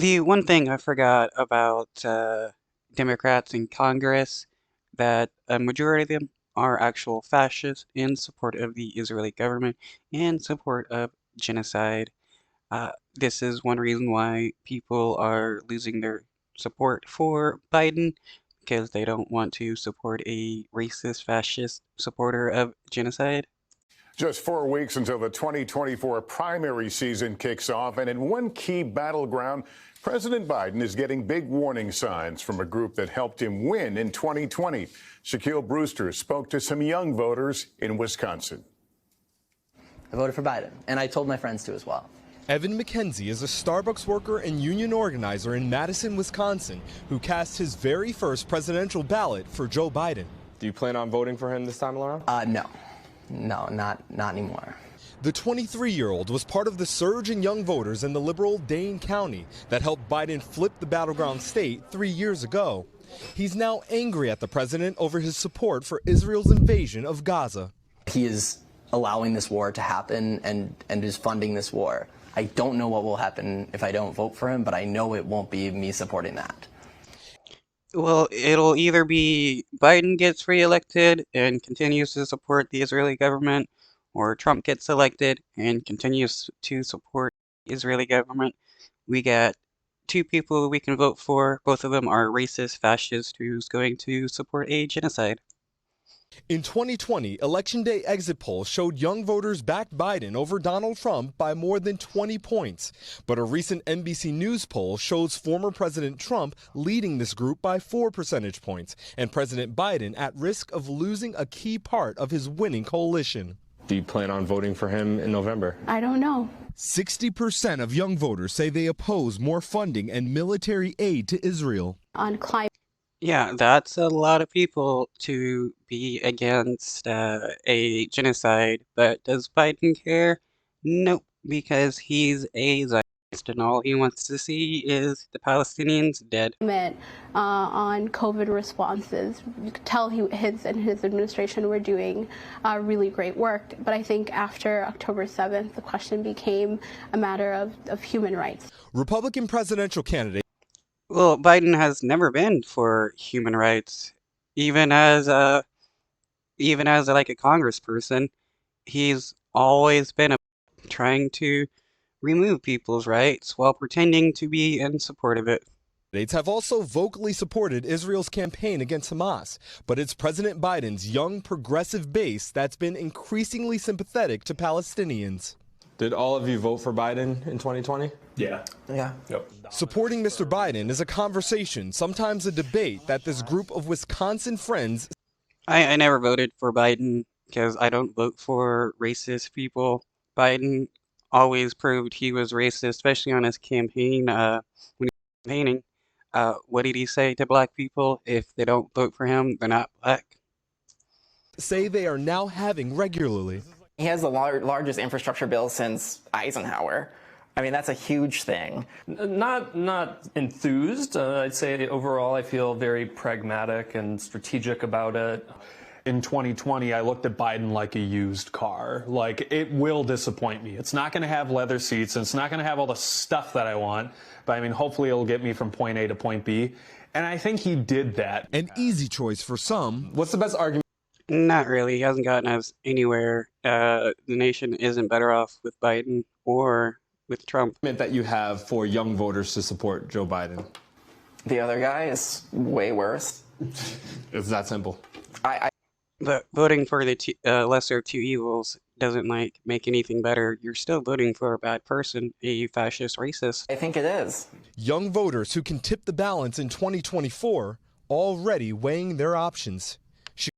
The one thing I forgot about Democrats in Congress, that a majority of them are actual fascists in support of the Israeli government and support of genocide. This is one reason why people are losing their support for Biden because they don't want to support a racist, fascist supporter of genocide. Just 4 weeks until the 2024 primary season kicks off, and in one key battleground, President Biden is getting big warning signs from a group that helped him win in 2020. Shaquille Brewster spoke to some young voters in Wisconsin. I voted for Biden, and I told my friends to as well. Evan McKenzie is a Starbucks worker and union organizer in Madison, Wisconsin, who cast his very first presidential ballot for Joe Biden. Do you plan on voting for him this time around? No, not anymore. The 23-year-old was part of the surge in young voters in the liberal Dane County that helped Biden flip the battleground state 3 years ago. He's now angry at the president over his support for Israel's invasion of Gaza. He is allowing this war to happen and is funding this war. I don't know what will happen if I don't vote for him, but I know it won't be me supporting that. Well, it'll either be Biden gets reelected and continues to support the Israeli government, or Trump gets elected and continues to support the Israeli government. We got two people we can vote for. Both of them are racist fascists who's going to support a genocide. In 2020, Election Day exit polls showed young voters backed Biden over Donald Trump by more than 20 points. But a recent NBC News poll shows former President Trump leading this group by 4 percentage points, and President Biden at risk of losing a key part of his winning coalition. Do you plan on voting for him in November? I don't know. 60% of young voters say they oppose more funding and military aid to Israel. On climate. Yeah, that's a lot of people to be against a genocide, but does Biden care? Nope, because he's a Zionist and all he wants to see is the Palestinians dead. On COVID responses, you could tell his administration were doing really great work, but I think after October 7th, the question became a matter of human rights. Republican presidential candidate. Well, Biden has never been for human rights, even as like a congressperson. He's always been trying to remove people's rights while pretending to be in support of it. Candidates have also vocally supported Israel's campaign against Hamas, but it's President Biden's young progressive base that's been increasingly sympathetic to Palestinians. Did all of you vote for Biden in 2020? Yeah. Yep. Supporting Mr. Biden is a conversation, sometimes a debate, that this group of Wisconsin friends. I never voted for Biden because I don't vote for racist people. Biden always proved he was racist, especially on his campaign. When he was campaigning, what did he say to black people? If they don't vote for him, they're not black. Say they are now having regularly. He has the largest infrastructure bill since Eisenhower. I mean, that's a huge thing. Not enthused. I'd say overall I feel very pragmatic and strategic about it. In 2020, I looked at Biden like a used car. Like, it will disappoint me. It's not going to have leather seats, and it's not going to have all the stuff that I want. But, I mean, hopefully it'll get me from point A to point B. And I think he did that. An easy choice for some. What's the best argument? Not really. He hasn't gotten us anywhere. The nation isn't better off with Biden or with Trump. That you have for young voters to support Joe Biden? The other guy is way worse. It's that simple. But voting for the lesser of two evils doesn't make anything better. You're still voting for a bad person, a fascist racist. I think it is. Young voters who can tip the balance in 2024 already weighing their options.